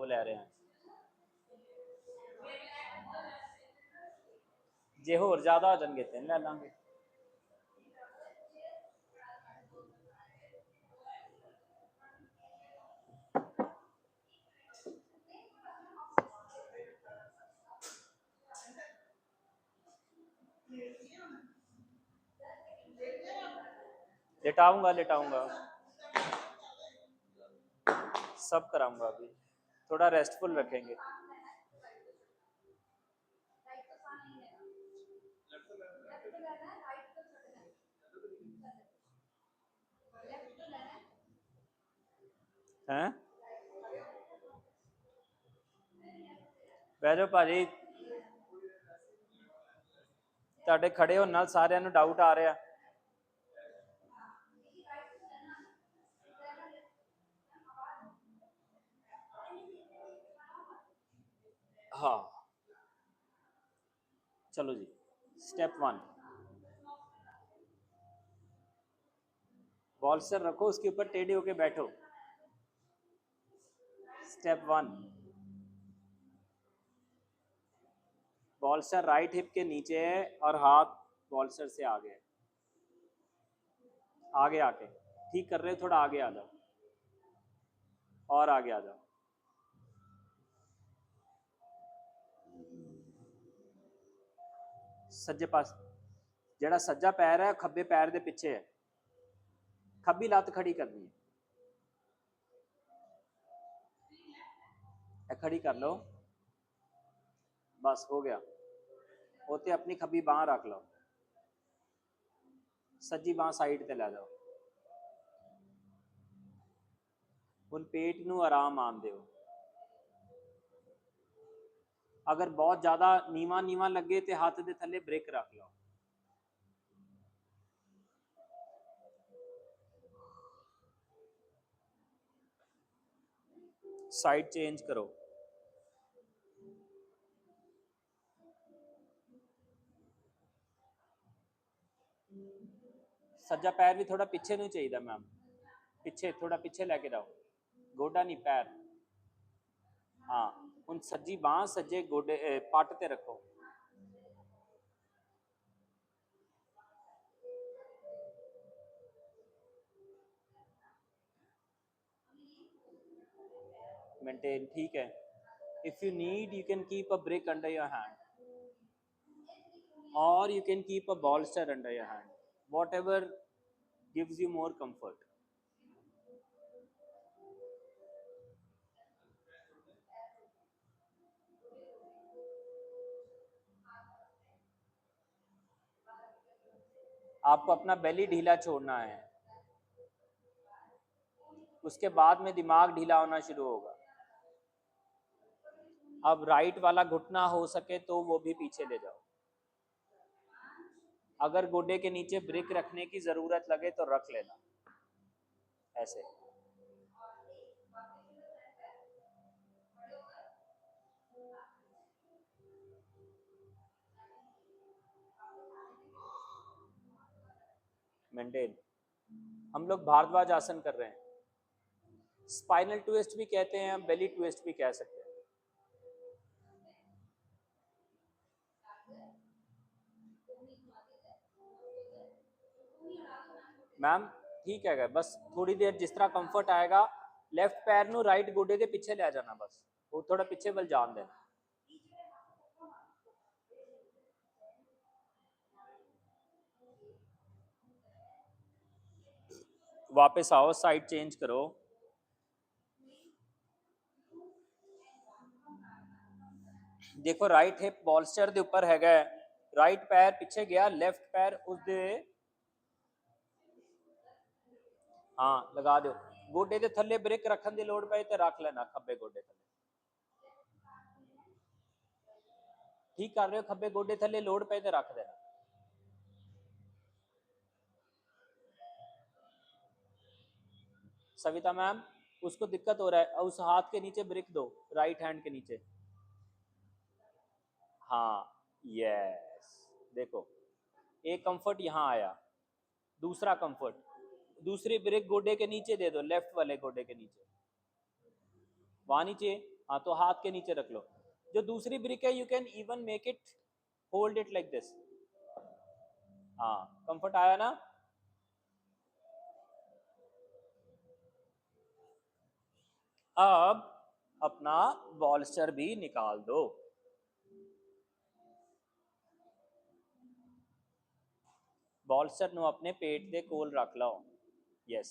लै रहे हैं जे होर ज़्यादा हो जाएंगे 3 लै लांगे। लेटाऊंगा लेटाऊंगा सब कराऊंगा, अभी थोड़ा रेस्टफुल रखेंगे। हैं बह जाओ भाजी, ਤੁਹਾਡੇ ਖੜੇ ਹੋਣ ਨਾਲ ਸਾਰਿਆਂ ਨੂੰ ਡਾਊਟ ਆ ਰਿਹਾ। हाँ चलो जी, स्टेप 1 बॉल्स्टर रखो, उसके ऊपर टेढ़े होके बैठो। स्टेप 1 बॉल्स्टर राइट हिप के नीचे है और हाथ बॉल्स्टर से आगे है। आगे आके ठीक कर रहे हो, थोड़ा आगे आ जाओ और आगे आ जाओ। सज्जे पास ਜਿਹੜਾ सज्जा पैर है खब्बे पैर के पिछे है, खब्बी लत्त खड़ी करनी है, खड़ी कर लो बस हो गया। उत्ते अपनी खब्बी बांह रख लो, सज्जी बांह साइड ते लै जाओ। हुण पेट नूं आराम आन दिओ। अगर बहुत ज़्यादा नीवा नीवा लगे तो हाथ के थले ब्रेक रख लो। साइड चेंज करो। सज्जा पैर भी थोड़ा पीछे नहीं चाहिए मैम, पीछे थोड़ा पीछे लेके जाओ, गोडा नहीं पैर। हाँ हुण सज्जी बांह सज्जे गोडे पट ते रखो। मेंटेन ठीक है। If you need you can keep a brick under your hand or you can keep a bolster under your hand, whatever gives you more comfort. आपको अपना बेली ढीला छोड़ना है, उसके बाद में दिमाग ढीला होना शुरू होगा। अब राइट वाला घुटना हो सके तो वो भी पीछे ले जाओ। अगर गोडे के नीचे ब्रिक रखने की जरूरत लगे तो रख लेना ऐसे। मेंटेन। हम लोग भारद्वाज आसन कर रहे हैं, स्पाइनल ट्विस्ट भी कहते हैं, बेली ट्विस्ट भी कह सकते हैं। मैम ठीक है, बस थोड़ी देर जिस तरह कंफर्ट आएगा, लेफ्ट पैर नू राइट गोडे के पीछे ले जाना, बस वो थोड़ा पीछे बल जान देना। वापस आओ, साइड चेंज करो। देखो राइट हिप बॉल्स्टर दे ऊपर हैगा, राइट पैर पीछे गया, लेफ्ट पैर उस दे हाँ लगा दो। गोडे के थले ब्रेक रखने की लोड़ पे तो रख लेना, खब्बे गोडे थले ठीक कर रहे हो, खब्बे गोडे थले लोड़ पे तो रख देना। सविता मैम उसको दिक्कत हो रहा है, उस हाथ के नीचे ब्रिक दो, राइट हैंड के नीचे। हाँ यस, देखो एक कंफर्ट यहाँ आया, दूसरा कंफर्ट, दूसरी ब्रिक गोडे के नीचे दे दो, लेफ्ट वाले गोडे के नीचे, वहां नीचे हाँ तो हाथ के नीचे रख लो। जो दूसरी ब्रिक है you can even make it, hold it like this. हाँ कंफर्ट आया ना। अब अपना बॉल्स्टर भी निकाल दो। बॉल्स्टर नु अपने पेट के कोल रख लो। यस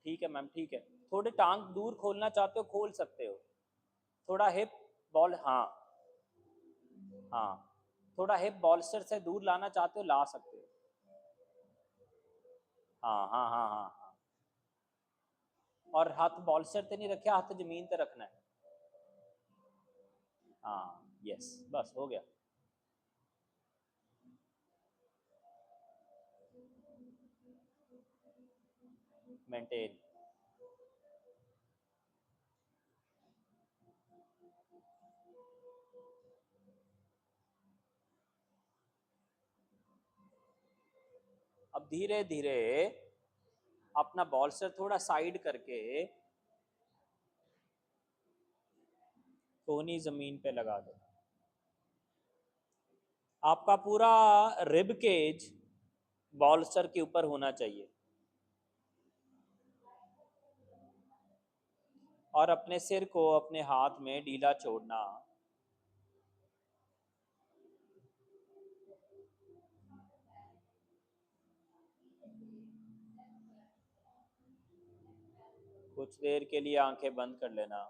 ठीक है मैम ठीक है। थोड़े टांग दूर खोलना चाहते हो खोल सकते हो। थोड़ा हिप बॉल, हाँ हाँ, थोड़ा हिप बॉल्स्टर से दूर लाना चाहते हो ला सकते हो। हाँ हाँ हाँ हाँ हाँ। और हाथ बॉल्स्टर पे नहीं रखे, हाथ जमीन पे रखना है। हाँ यस बस हो गया। मेंटेन। अब धीरे धीरे अपना बॉल्स्टर थोड़ा साइड करके कोहनी जमीन पे लगा दो। आपका पूरा रिब केज बॉल्स्टर के ऊपर होना चाहिए। और अपने सिर को अपने हाथ में ढीला छोड़ना। कुछ देर के लिए आंखें बंद कर लेना।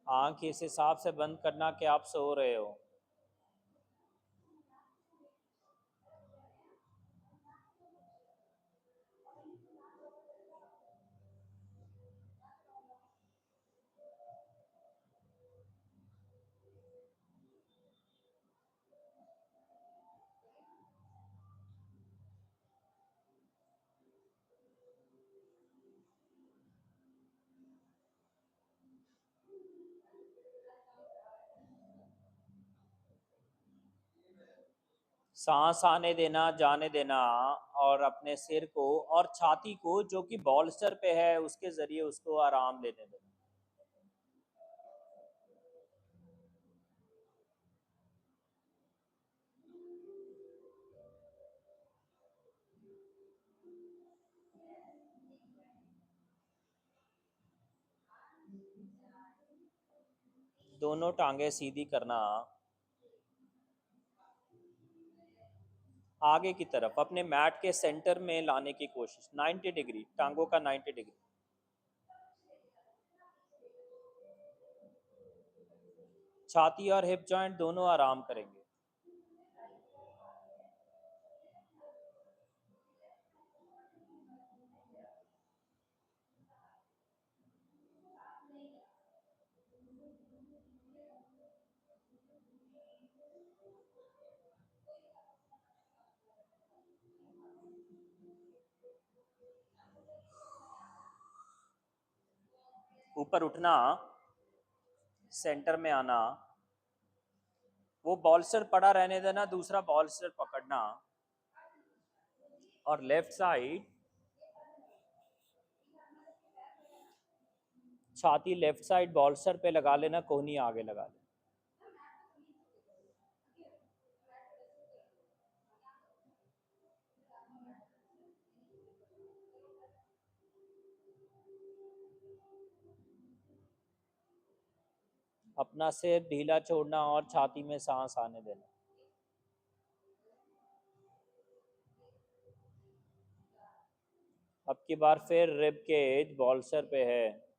आंख इस हिसाब से बंद करना कि आप सो रहे हो। सांस आने देना जाने देना। और अपने सिर को और छाती को जो कि बॉल्स्टर पे है उसके जरिए उसको आराम लेने देना। दोनों टांगे सीधी करना। आगे की तरफ अपने मैट के सेंटर में लाने की कोशिश, 90 डिग्री, टांगों का 90 डिग्री। छाती और हिप जॉइंट दोनों आराम करेंगे। ऊपर उठना, सेंटर में आना। वो बॉल्स्टर पड़ा रहने देना, दूसरा बॉल्स्टर पकड़ना। और लेफ्ट साइड छाती लेफ्ट साइड बॉल्स्टर पे लगा लेना, कोहनी आगे लगा लेना। अपना सिर ढीला छोड़ना और छाती में सांस आने देना। अब की बार फिर रिब केज बॉल्स्टर पे है।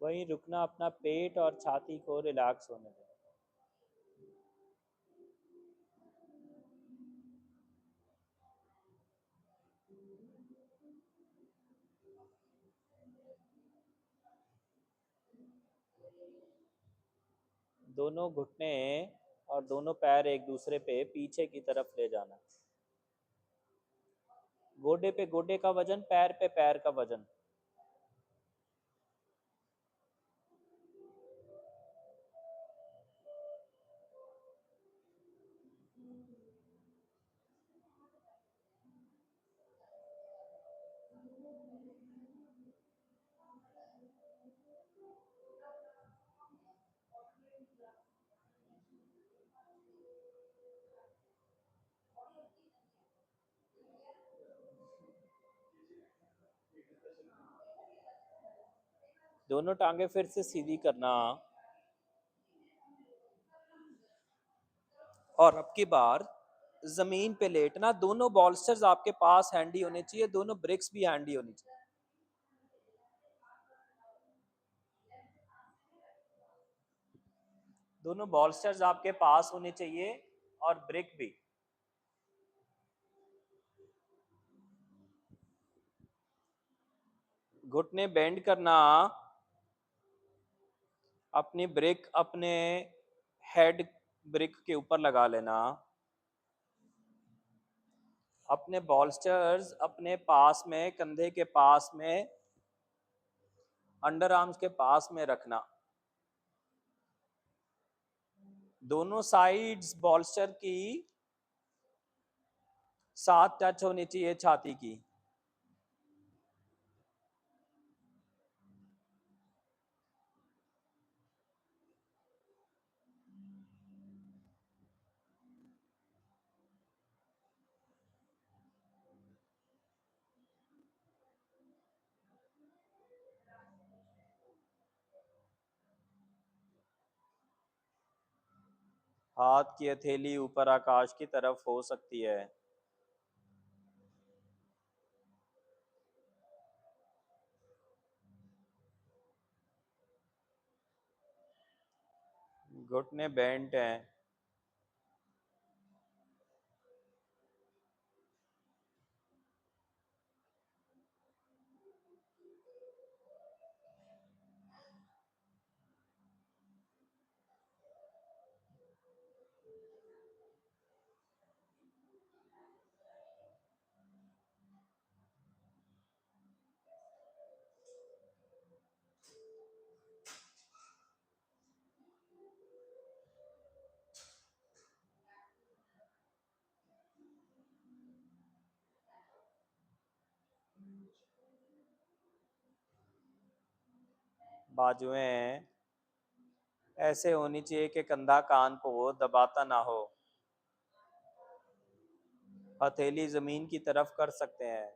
वहीं रुकना, अपना पेट और छाती को रिलैक्स होने दें। दोनों घुटने और दोनों पैर एक दूसरे पे पीछे की तरफ ले जाना। गोडे पे गोडे का वजन, पैर पे पैर का वजन। दोनों टांगे फिर से सीधी करना। और अब की बार जमीन पे लेटना। दोनों बॉल्स्टर्स आपके पास हैंडी होने चाहिए, दोनों ब्रिक्स भी हैंडी होनी चाहिए। दोनों बॉल्स्टर्स आपके पास होने चाहिए और ब्रिक भी। घुटने बेंड करना। अपनी ब्रिक अपने हेड ब्रिक के ऊपर लगा लेना। अपने बॉल्स्टर्स अपने पास में, कंधे के पास में, अंडर आर्म्स के पास में रखना। दोनों साइड्स बॉल्स्टर की साथ टच होनी चाहिए छाती की। हाथ की हथेली ऊपर आकाश की तरफ हो सकती है। घुटने बेंट हैं। बाजुएं ऐसे होनी चाहिए कि कंधा कान को दबाता ना हो। हथेली जमीन की तरफ कर सकते हैं।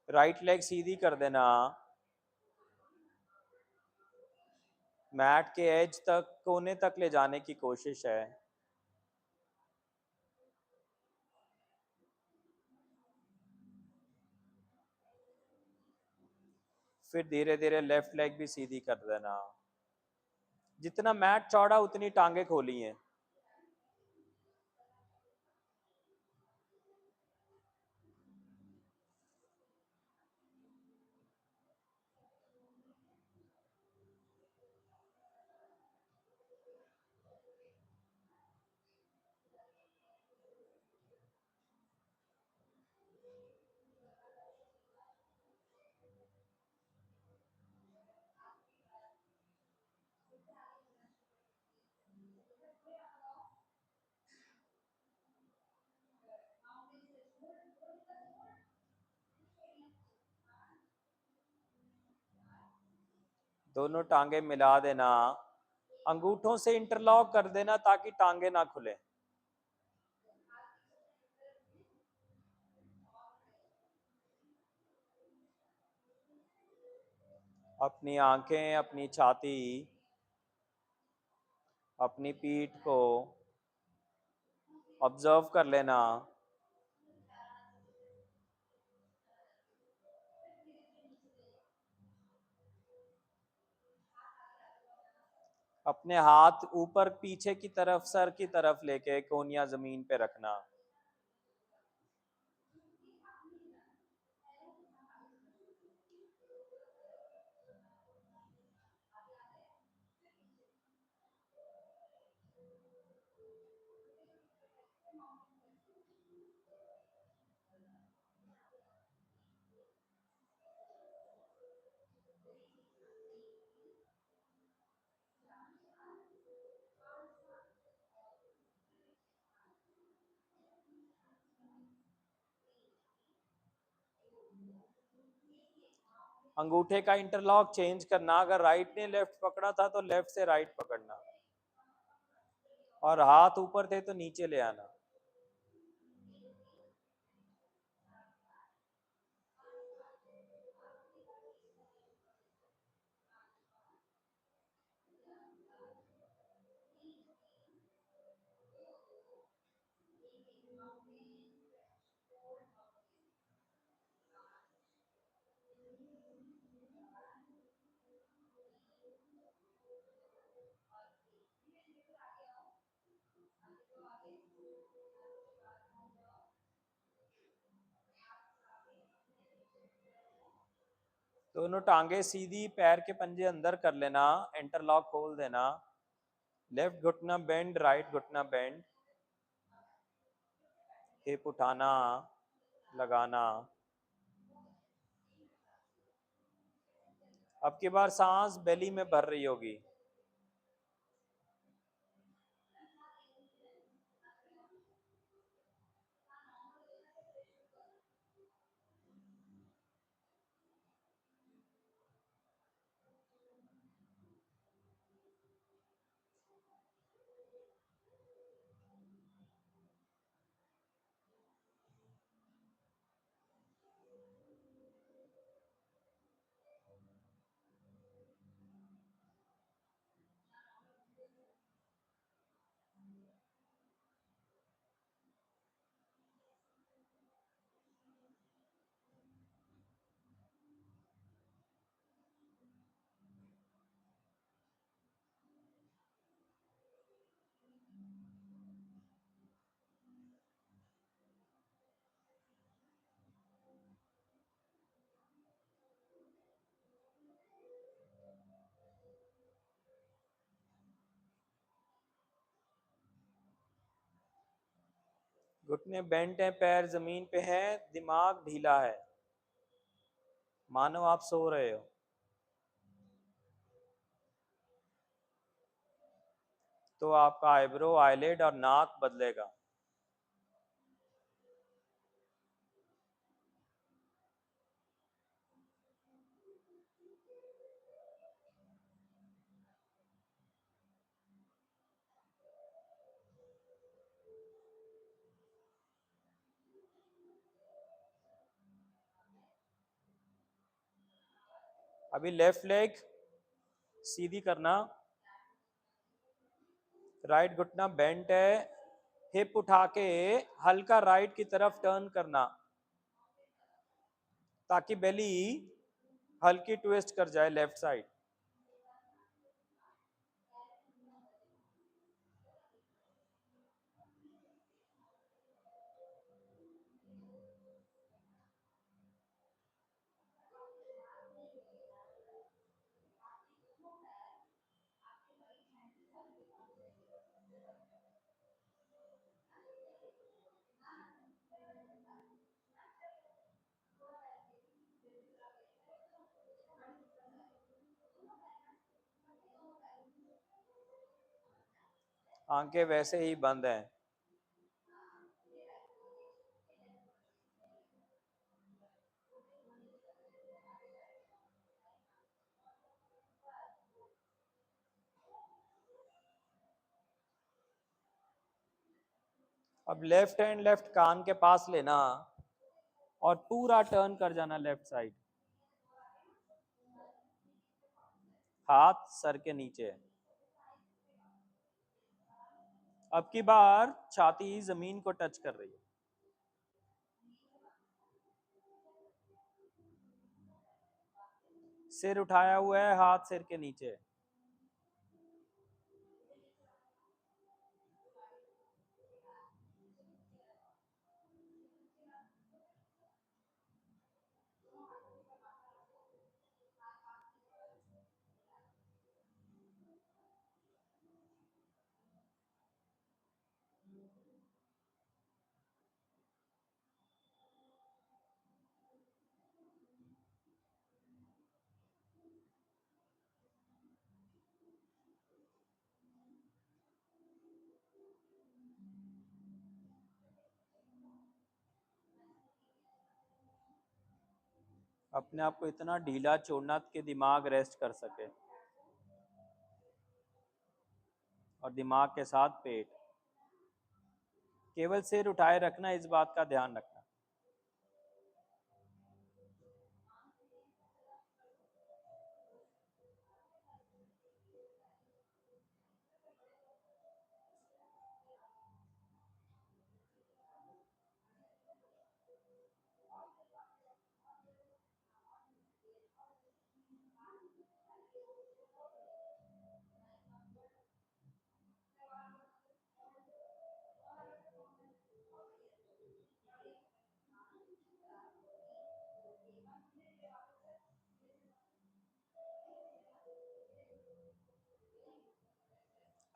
राइट लेग सीधी कर देना। मैट के एज तक, कोने तक ले जाने की कोशिश है। फिर धीरे धीरे लेफ्ट लेग भी सीधी कर देना। जितना मैट चौड़ा उतनी टांगे खोली हैं। दोनों टांगे मिला देना, अंगूठों से इंटरलॉक कर देना ताकि टांगे ना खुले। अपनी आंखें, अपनी छाती, अपनी पीठ को ऑब्जर्व कर लेना। अपने हाथ ऊपर पीछे की तरफ, सर की तरफ लेके कोहनियां जमीन पे रखना। अंगूठे का इंटरलॉक चेंज करना, अगर राइट ने लेफ्ट पकड़ा था तो लेफ्ट से राइट पकड़ना, और हाथ ऊपर थे तो नीचे ले आना। दोनों टांगे सीधी, पैर के पंजे अंदर कर लेना, इंटरलॉक खोल देना। लेफ्ट घुटना बेंड, राइट घुटना बेंड, हिप उठाना, लगाना। अब की बार सांस बेली में भर रही होगी। घुटने बेंट है, पैर जमीन पे है, दिमाग ढीला है, मानो आप सो रहे हो। तो आपका आईब्रो, आईलिड और नाक बदलेगा। अभी लेफ्ट लेग सीधी करना, राइट घुटना बेंट है, हिप उठा के हल्का राइट की तरफ टर्न करना ताकि बेली हल्की ट्विस्ट कर जाए लेफ्ट साइड। आंखें वैसे ही बंद हैं। अब लेफ्ट हैंड लेफ्ट कान के पास लेना और पूरा टर्न कर जाना लेफ्ट साइड, हाथ सर के नीचे। अब की बार छाती जमीन को टच कर रही है। सिर उठाया हुआ है, हाथ सिर के नीचे। अपने आप को इतना ढीला छोड़ना कि दिमाग रेस्ट कर सके, और दिमाग के साथ पेट। केवल सिर उठाए रखना, इस बात का ध्यान रखना।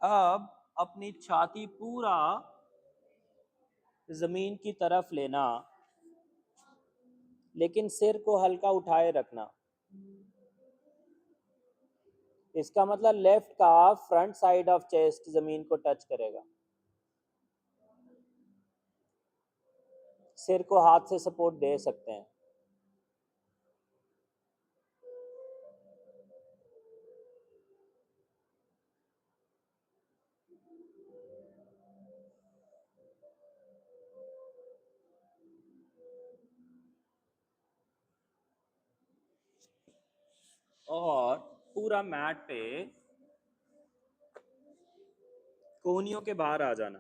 अब अपनी छाती पूरा जमीन की तरफ लेना, लेकिन सिर को हल्का उठाए रखना। इसका मतलब लेफ्ट का फ्रंट साइड ऑफ चेस्ट जमीन को टच करेगा। सिर को हाथ से सपोर्ट दे सकते हैं। और पूरा मैट पे कोहनियों के बाहर आ जाना।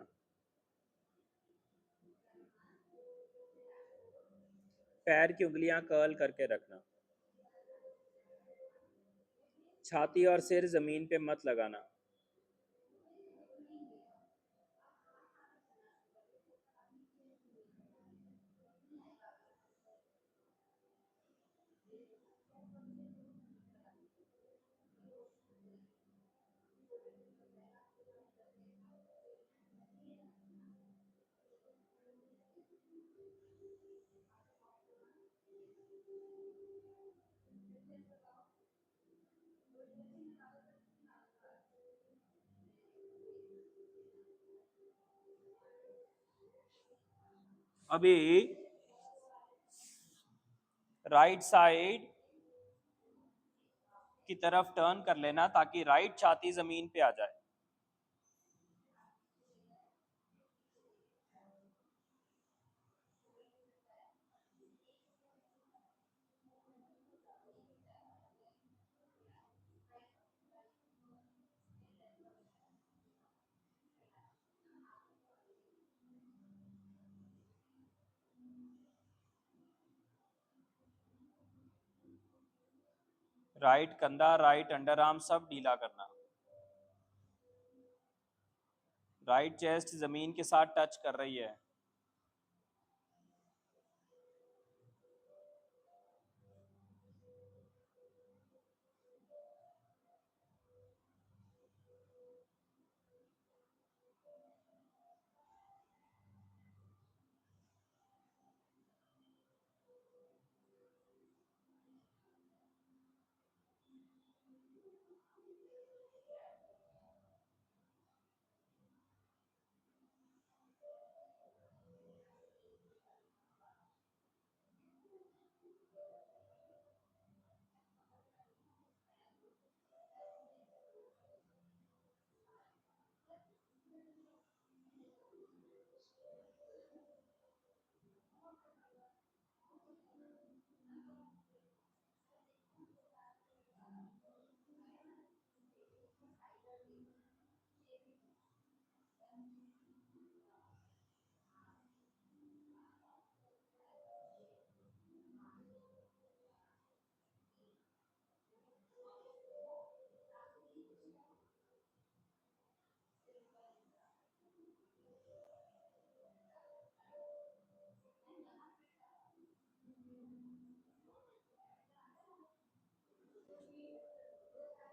पैर की उंगलियां कर्ल करके रखना। छाती और सिर जमीन पे मत लगाना। अभी राइट साइड की तरफ टर्न कर लेना ताकि राइट छाती जमीन पे आ जाए। राइट कंधा, राइट अंडर आर्म सब ढीला करना। राइट चेस्ट जमीन के साथ टच कर रही है।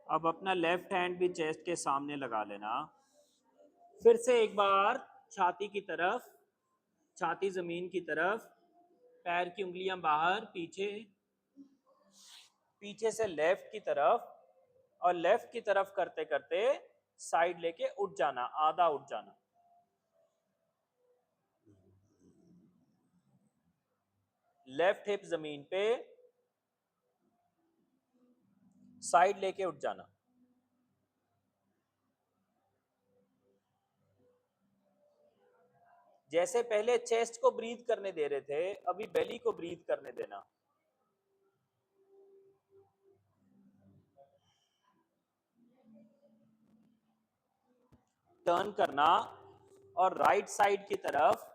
अब अपना लेफ्ट हैंड भी चेस्ट के सामने लगा लेना। फिर से एक बार छाती की तरफ, छाती जमीन की तरफ, पैर की उंगलियां बाहर, पीछे, पीछे से लेफ्ट की तरफ, और लेफ्ट की तरफ करते करते साइड लेके उठ जाना, आधा उठ जाना। लेफ्ट हिप जमीन पे, साइड लेके उठ जाना। जैसे पहले चेस्ट को ब्रीथ करने दे रहे थे, अभी बेली को ब्रीथ करने देना। टर्न करना और राइट साइड की तरफ,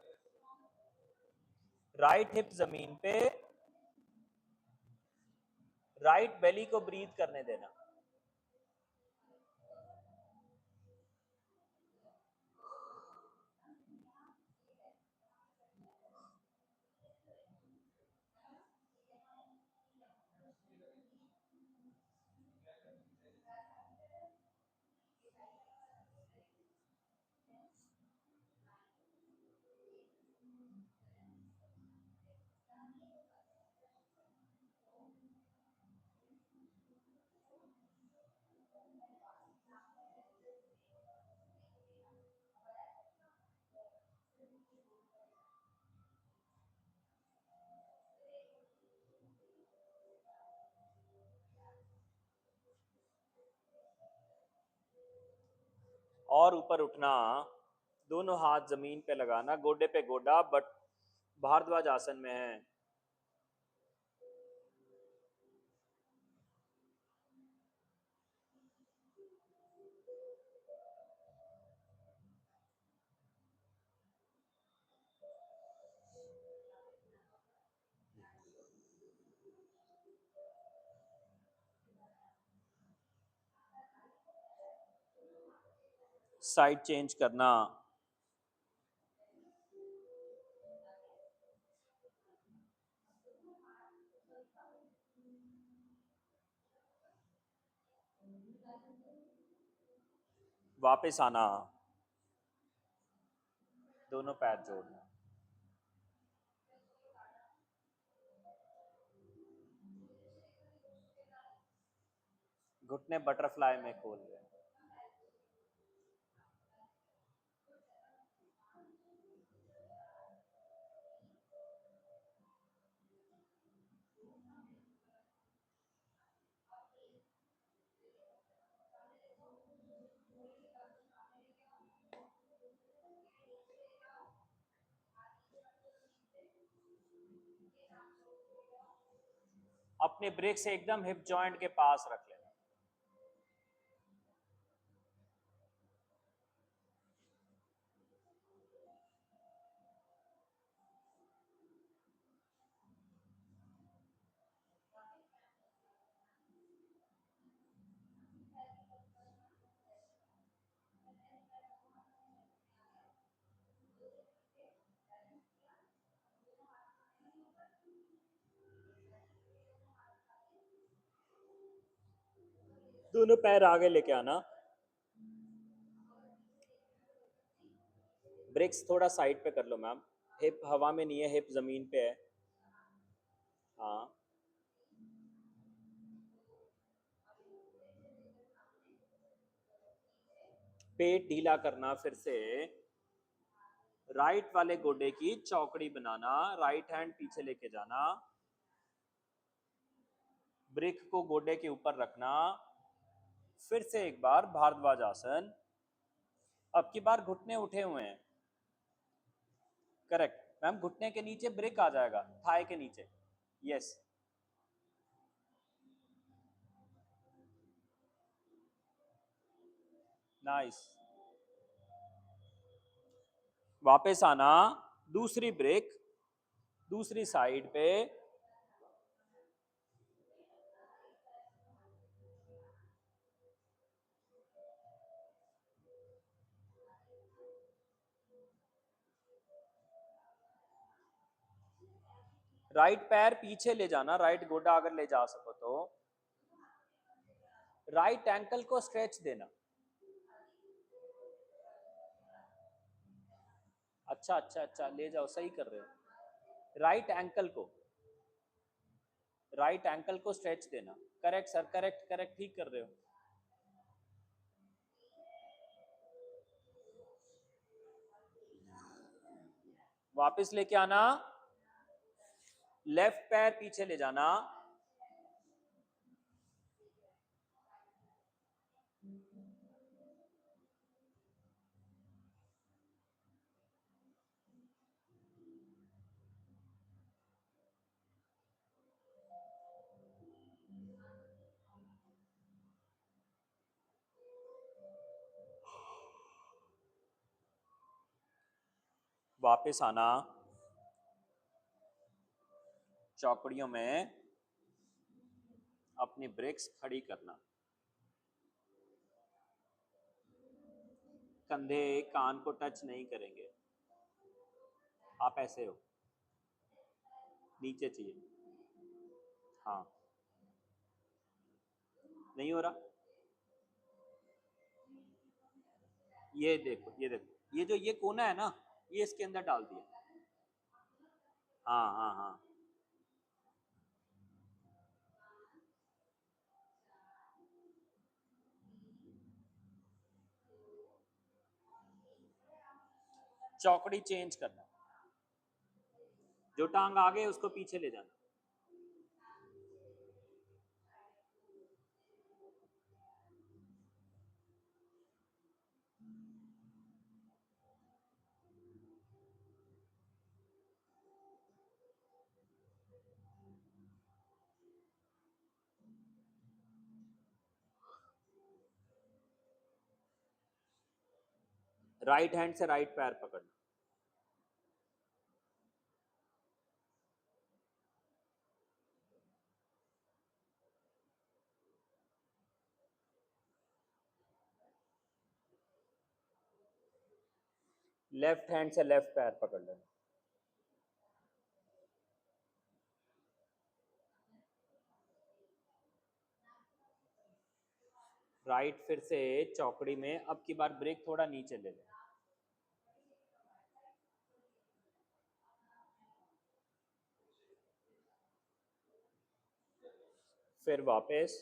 राइट हिप जमीन पे, राइट बेली को ब्रीथ करने देना। और ऊपर उठना, दोनों हाथ जमीन पे लगाना, गोडे पे गोडा, बट भारद्वाज आसन में है। साइड चेंज करना। वापस आना, दोनों पैर जोड़ना। घुटने बटरफ्लाई में खोल रहे हैं। अपने ब्रेक से एकदम हिप जॉइंट के पास रख लेना। दोनों पैर आगे लेके आना। ब्रेक्स थोड़ा साइड पे कर लो मैम, हिप हवा में नहीं है, हिप जमीन पे है। हाँ, पेट ढीला करना, फिर से राइट वाले गोडे की चौकड़ी बनाना, राइट हैंड पीछे लेके जाना, ब्रिक को गोडे के ऊपर रखना। फिर से एक बार भारद्वाज आसन। अब की बार घुटने उठे हुए हैं। करेक्ट मैम, घुटने के नीचे ब्रिक आ जाएगा, थाई के नीचे। Yes, nice. वापस आना, दूसरी ब्रिक, दूसरी साइड पे। राइट पैर पीछे ले जाना, राइट गोडा अगर ले जा सको तो। राइट एंकल को स्ट्रेच देना। अच्छा अच्छा अच्छा, ले जाओ, सही कर रहे हो। राइट एंकल को स्ट्रेच देना। करेक्ट सर, करेक्ट करेक्ट, ठीक कर रहे हो। वापस लेके आना, लेफ्ट पैर पीछे ले जाना, वापस आना, चौकड़ियों में अपनी ब्रेक्स खड़ी करना, कंधे कान को टच नहीं करेंगे। आप ऐसे हो, नीचे चाहिए। हाँ, नहीं हो रहा। ये देखो, ये देखो, ये जो ये कोना है ना, ये इसके अंदर डाल दिया। हाँ हाँ हाँ, चौकड़ी चेंज करना, जो टांग आगे है उसको पीछे ले जाना। राइट हैंड से राइट पैर पकड़ना। लेफ्ट हैंड से लेफ्ट पैर पकड़ लेना। राइट फिर से चौकड़ी में, अब की बार ब्रेक थोड़ा नीचे ले लें। फिर वापस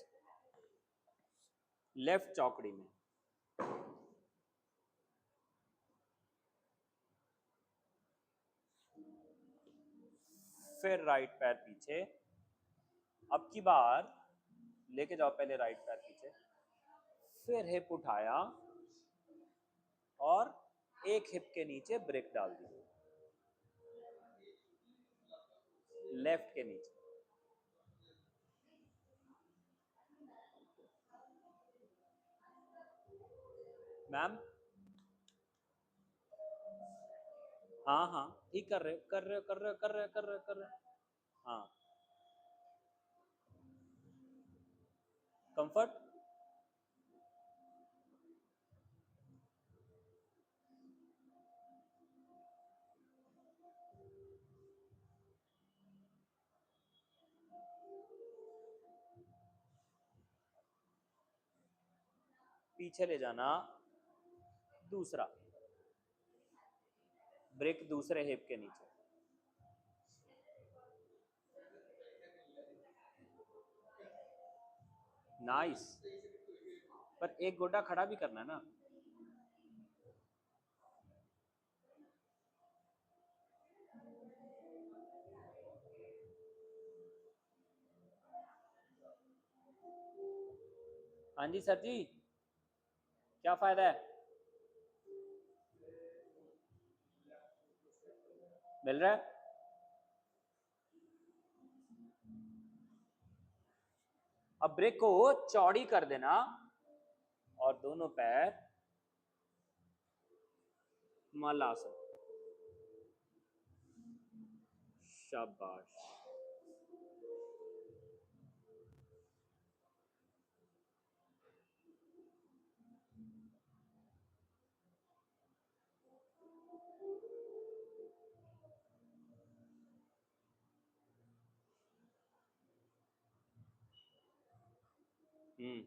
लेफ्ट चौकड़ी में, फिर राइट पैर पीछे। अब की बार लेके जाओ पहले राइट पैर पीछे, फिर हिप उठाया और एक हिप के नीचे ब्रेक डाल दी, लेफ्ट के नीचे। मैम, हाँ हाँ, ठीक कर रहे हो, कर रहे हो, कर रहे हो, कर रहे हो, कर रहे हो, कर रहे हो। हाँ, कंफर्ट। पीछे ले जाना, दूसरा ब्रेक दूसरे हिप के नीचे। नाइस, पर एक गोटा खड़ा भी करना है ना। हाँ जी सर जी, क्या फायदा है? मिल रहा है। अब ब्रेक को चौड़ी कर देना और दोनों पैर मलासन। शाबाश। हम्म,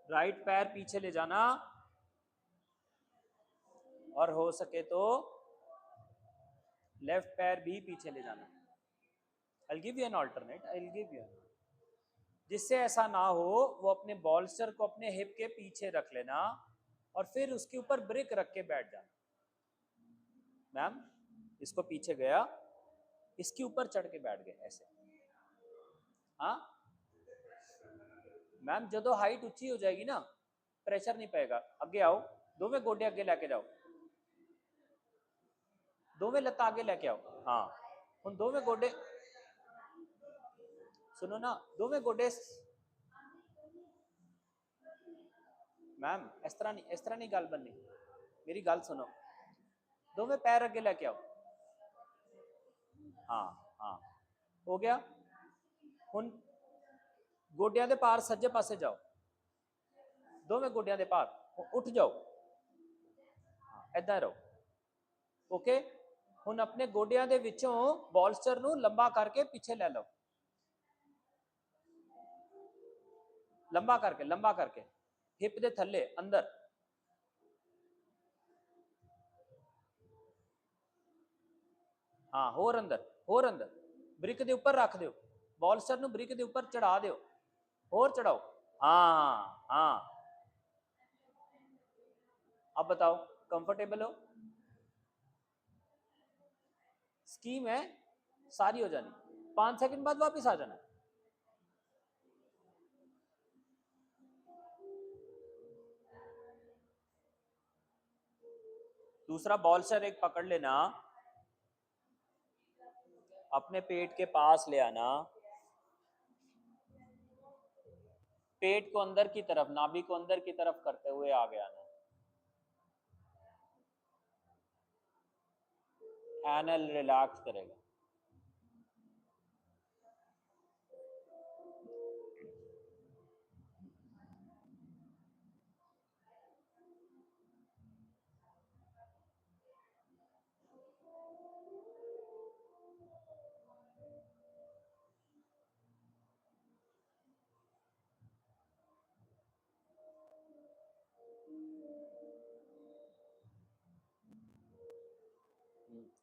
राइट पैर पीछे ले जाना, और हो सके तो लेफ्ट पैर भी पीछे ले जाना। I'll give you an alternate, I'll give you an, जिससे ऐसा ना हो, वो अपने बॉल्स्टर को अपने हिप के पीछे रख लेना और फिर उसके ऊपर ब्रिक रख के बैठ जाना। मैम इसको पीछे गया, इसके ऊपर चढ़ के बैठ गए ऐसे। हाँ मैम जो हाइट ऊंची हो जाएगी ना, प्रेशर नहीं पाएगा। आगे आओ, दोवें गोडे आगे लेके जाओ, दोवें लत्ता आगे लेके आओ। हाँ उन दोवें गोडे, सुनो ना, दोवें गोडे, मैम इस तरह नहीं गल बननी, मेरी गल सुनो, दोवें पैर अगे लेके आओ। हाँ हाँ हो गया। हुन गोडियां दे पार सज्जे पासे जाओ, दोवें गोडियां दे पार उठ जाओ, ऐदा रहो। ओके, हुन अपने गोडियां दे विचों बॉल्स्टर नू लंबा करके पीछे ले लो, लंबा करके हिप दे थल्ले अंदर। हाँ होर अंदर ब्रिक दे ऊपर रख दो, बॉल्स्टर नू ब्रिक दे ऊपर चढ़ा दो, होर चढ़ाओ। हाँ हाँ अब बताओ कंफर्टेबल हो? स्कीम है सारी हो जानी, 5 सेकंड बाद वापस आ जाना। दूसरा बॉल्स्टर एक पकड़ लेना, अपने पेट के पास ले आना, पेट को अंदर की तरफ, नाभि को अंदर की तरफ करते हुए आगे आना। एनल रिलैक्स करेगा।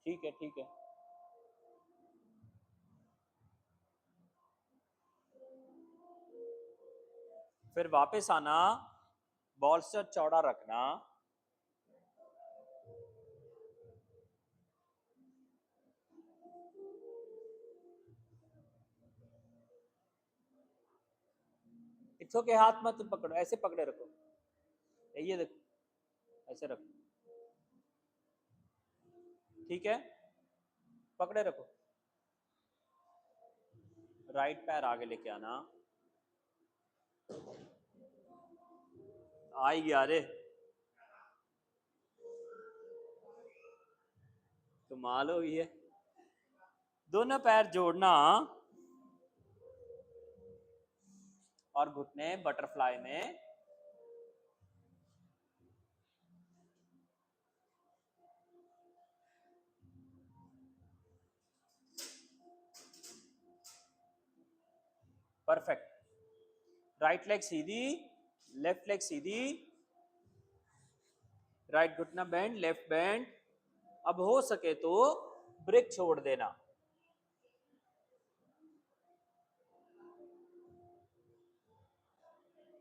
ठीक है ठीक है। फिर वापस आना, बॉल्स्टर चौड़ा रखना, इट्स ओके, हाथ मत पकड़ो, ऐसे पकड़े रखो, ये देखो ऐसे रखो, ठीक है, पकड़े रखो। राइट पैर आगे लेके आना, आई गया रे, कमाल हो गई है। दोनों पैर जोड़ना और घुटने बटरफ्लाई में, परफेक्ट। राइट लेग सीधी, लेफ्ट लेग सीधी, राइट घुटना बेंड, लेफ्ट बेंड। अब हो सके तो ब्रिक छोड़ देना,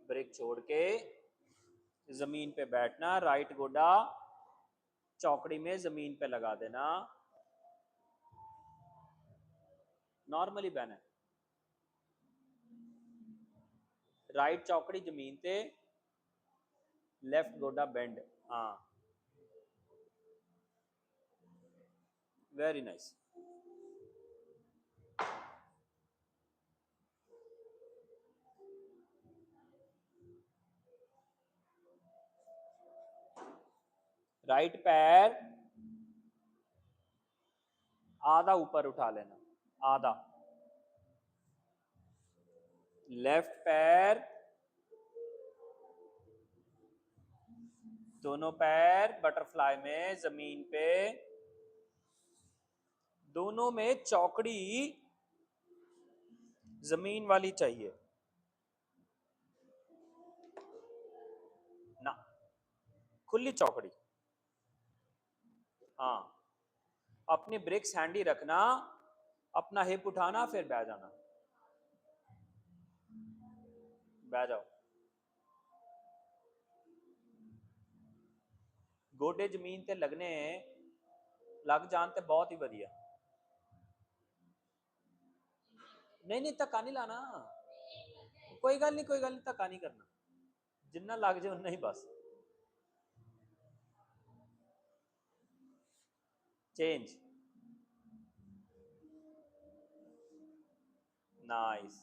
ब्रिक छोड़ के जमीन पे बैठना, राइट गोडा चौकड़ी में जमीन पे लगा देना, नॉर्मली बहना, राइट चौकड़ी जमीन पे, लेफ्ट गोडा बेंड। हाँ वेरी नाइस। राइट पैर आधा ऊपर उठा लेना, आधा, लेफ्ट पैर, दोनों पैर बटरफ्लाई में जमीन पे, दोनों में चौकड़ी जमीन वाली चाहिए। खुली चौकड़ी। हाँ, अपनी ब्रिक्स हैंडी रखना, अपना हिप उठाना, फिर बैठ जाना। बैठ जाओ। गोडे जमीन ते लगने, लग जान ते बहुत ही वधिया। नहीं नहीं, धक्का नहीं लाना, कोई गल नहीं, कोई गल नहीं, धक्का नहीं करना, जिन्ना लग जाए उन्ना ही बस। चेंज। नाइस।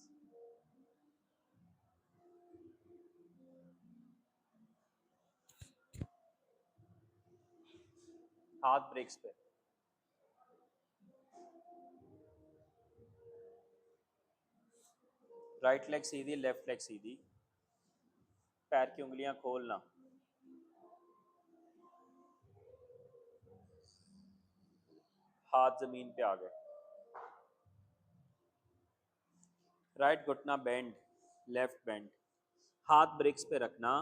हाथ ब्रेक्स पे। राइट लेग सीधी, लेफ्ट लेग सीधी, पैर की उंगलियां खोलना। हाथ जमीन पे आ गए। राइट घुटना बेंड, लेफ्ट बेंड। हाथ ब्रिक्स पे रखना,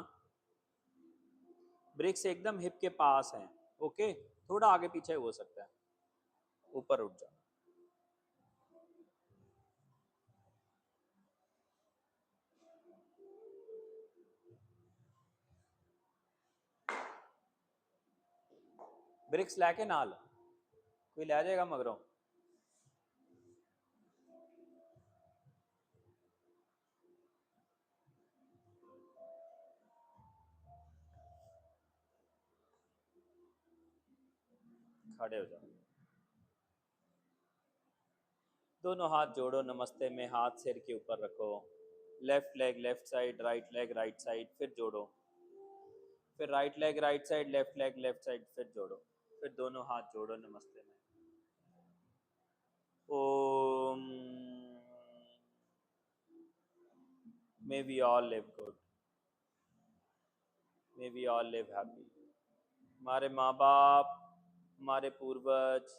ब्रिक्स एकदम हिप के पास है। ओके, थोड़ा आगे पीछे हो सकता है, ऊपर उठ जाओ। ब्रिक्स लैके नाल कोई लै जाएगा मगरों। खड़े हो जाओ, दोनों हाथ जोड़ो नमस्ते में, हाथ सिर के ऊपर रखो। Left leg left side, right leg right side, फिर जोड़ो। फिर right leg right side, left leg left side, फिर जोड़ो। फिर दोनों हाथ जोड़ो नमस्ते में। ओम। May we all live good, may we all live happy. हमारे माँ बाप, हमारे पूर्वज,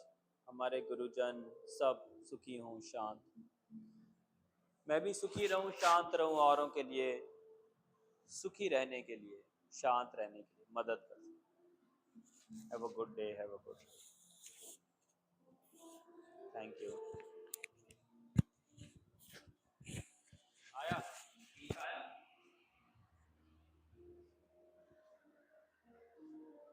हमारे गुरुजन सब सुखी हों, शांत। मैं भी सुखी रहूं, शांत रहूं, औरों के लिए सुखी रहने के लिए, शांत रहने के लिए मदद कर। Have a good day, have a good day. Thank you.